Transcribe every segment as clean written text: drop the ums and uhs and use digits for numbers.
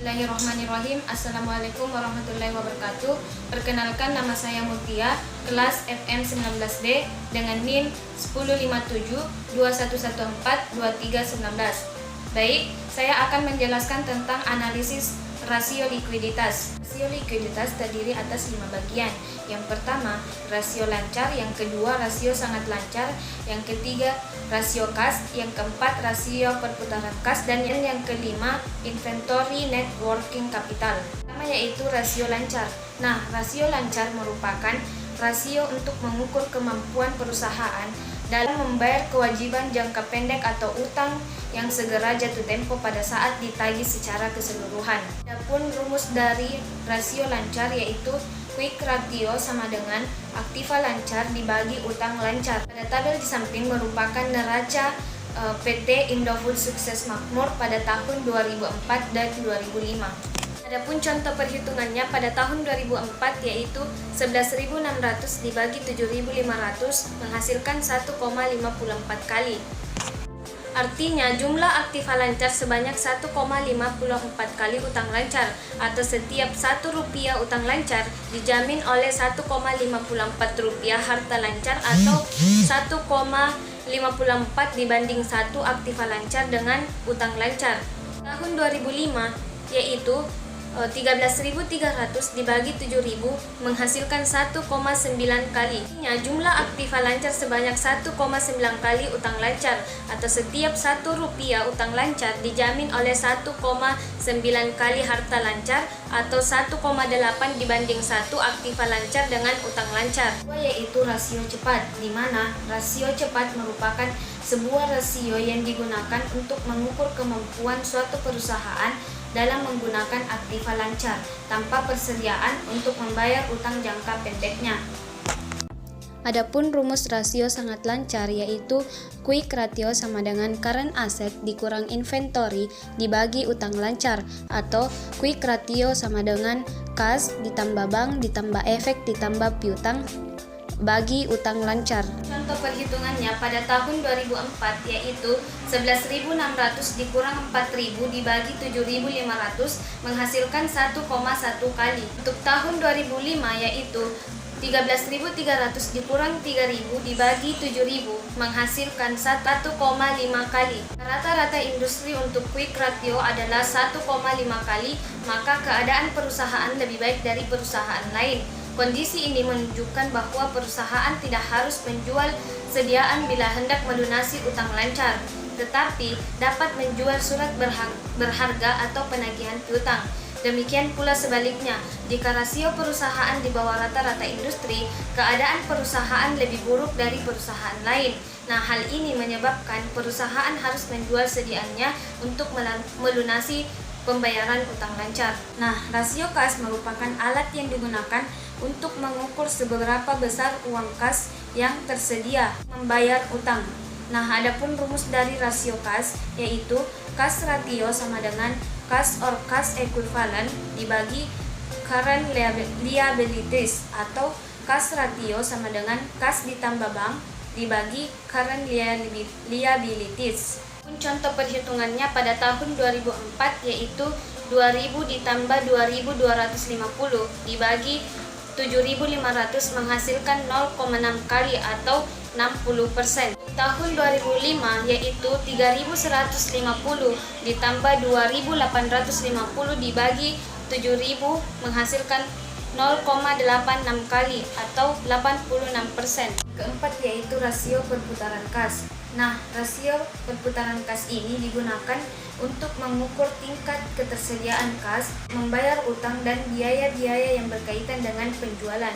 Bismillahirrahmanirrahim. Assalamualaikum warahmatullahi wabarakatuh. Perkenalkan, nama saya Mutia, kelas FM 19D dengan NIM 105721142319. Baik, saya akan menjelaskan tentang analisis rasio likuiditas. Rasio likuiditas terdiri atas 5 bagian. Yang pertama, rasio lancar. Yang kedua, rasio sangat lancar. Yang ketiga, rasio kas. Yang keempat, rasio perputaran kas. Dan yang kelima, inventory net working capital. Pertama yaitu rasio lancar. Nah, rasio lancar merupakan rasio untuk mengukur kemampuan perusahaan dalam membayar kewajiban jangka pendek atau utang yang segera jatuh tempo pada saat ditagih secara keseluruhan. Adapun rumus dari rasio lancar yaitu quick ratio sama dengan aktiva lancar dibagi utang lancar. Pada tabel di samping merupakan neraca PT Indofood Sukses Makmur pada tahun 2004 dan 2005. Adapun contoh perhitungannya pada tahun 2004 yaitu 11.600 dibagi 7.500 menghasilkan 1,54 kali. Artinya jumlah aktiva lancar sebanyak 1,54 kali utang lancar, atau setiap Rp1 utang lancar dijamin oleh Rp1,54 harta lancar atau 1,54 dibanding 1 aktiva lancar dengan utang lancar. Tahun 2005 yaitu 13.300 dibagi 7.000 menghasilkan 1,9 kali. Jumlah aktiva lancar sebanyak 1,9 kali utang lancar, atau setiap Rp1 utang lancar dijamin oleh 1,9 kali harta lancar atau 1,8 dibanding 1 aktiva lancar dengan utang lancar. Yaitu rasio cepat, di mana rasio cepat merupakan sebuah rasio yang digunakan untuk mengukur kemampuan suatu perusahaan dalam menggunakan aktiva lancar tanpa persediaan untuk membayar utang jangka pendeknya. Adapun rumus rasio sangat lancar yaitu quick ratio sama dengan current asset dikurang inventory dibagi utang lancar, atau quick ratio sama dengan kas ditambah bank ditambah efek ditambah piutang bagi utang lancar. Contoh perhitungannya pada tahun 2004 yaitu 11.600 dikurang 4.000 dibagi 7.500 menghasilkan 1,1 kali. Untuk tahun 2005 yaitu 13.300 dikurang 3.000 dibagi 7.000 menghasilkan 1,5 kali. Rata-rata industri untuk quick ratio adalah 1,5 kali, maka keadaan perusahaan lebih baik dari perusahaan lain. Kondisi ini menunjukkan bahwa perusahaan tidak harus menjual sediaan bila hendak melunasi utang lancar, tetapi dapat menjual surat berharga atau penagihan piutang. Demikian pula sebaliknya, jika rasio perusahaan di bawah rata-rata industri, keadaan perusahaan lebih buruk dari perusahaan lain. Nah, hal ini menyebabkan perusahaan harus menjual sediaannya untuk melunasi pembayaran utang lancar. Nah, rasio kas merupakan alat yang digunakan untuk mengukur seberapa besar uang kas yang tersedia membayar utang. Nah, adapun rumus dari rasio kas yaitu kas ratio sama dengan kas or kas equivalent dibagi current liabilities, atau kas ratio sama dengan kas ditambah bank dibagi current liabilities. Contoh perhitungannya pada tahun 2004 yaitu 2.000 ditambah 2.250 dibagi 7.500 menghasilkan 0,6 kali atau 60%. Tahun 2005 yaitu 3.150 ditambah 2.850 dibagi 7.000 menghasilkan 0,86 kali atau 86%. Keempat yaitu rasio perputaran kas. Nah, rasio perputaran kas ini digunakan untuk mengukur tingkat ketersediaan kas, membayar utang, dan biaya-biaya yang berkaitan dengan penjualan.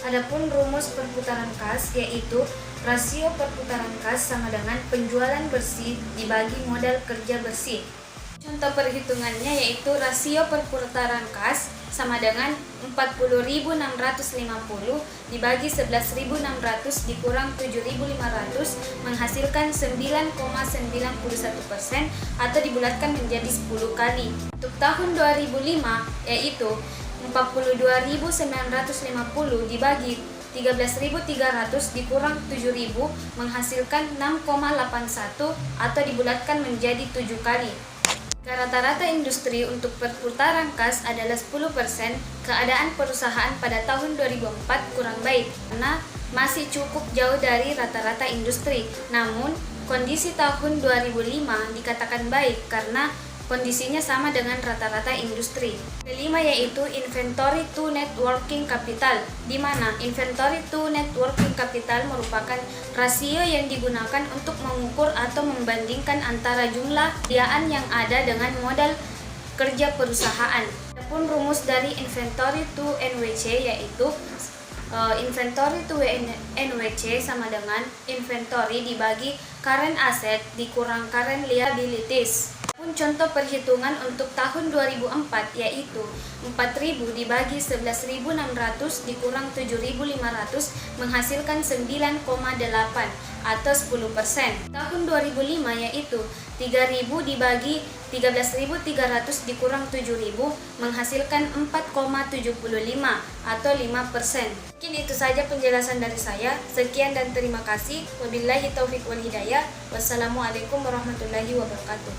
Adapun rumus perputaran kas yaitu rasio perputaran kas sama dengan penjualan bersih dibagi modal kerja bersih. Contoh perhitungannya yaitu rasio perputaran kas sama dengan 40.650 dibagi 11.600 dikurang 7.500 menghasilkan 9,91% atau dibulatkan menjadi 10 kali. Untuk tahun 2005 yaitu 42.950 dibagi 13.300 dikurang 7.000 menghasilkan 6,81 atau dibulatkan menjadi 7 kali. Rata-rata industri untuk perputaran kas adalah 10%. Keadaan perusahaan pada tahun 2004 kurang baik karena masih cukup jauh dari rata-rata industri. Namun, kondisi tahun 2005 dikatakan baik karena kondisinya sama dengan rata-rata industri. Kelima yaitu inventory to net working capital, di mana inventory to net working capital merupakan rasio yang digunakan untuk mengukur atau membandingkan antara jumlah sediaan yang ada dengan modal kerja perusahaan. Adapun rumus dari inventory to NWC yaitu inventory to NWC sama dengan inventory dibagi current asset dikurang current liabilities. Contoh perhitungan untuk tahun 2004 yaitu 4.000 dibagi 11.600 dikurang 7.500 menghasilkan 9,8 atau 10%. Tahun 2005 yaitu 3.000 dibagi 13.300 dikurang 7.000 menghasilkan 4,75 atau 5%. Mungkin itu saja penjelasan dari saya. Sekian dan terima kasih. Wabillahi taufiq wal hidayah. Wassalamualaikum warahmatullahi wabarakatuh.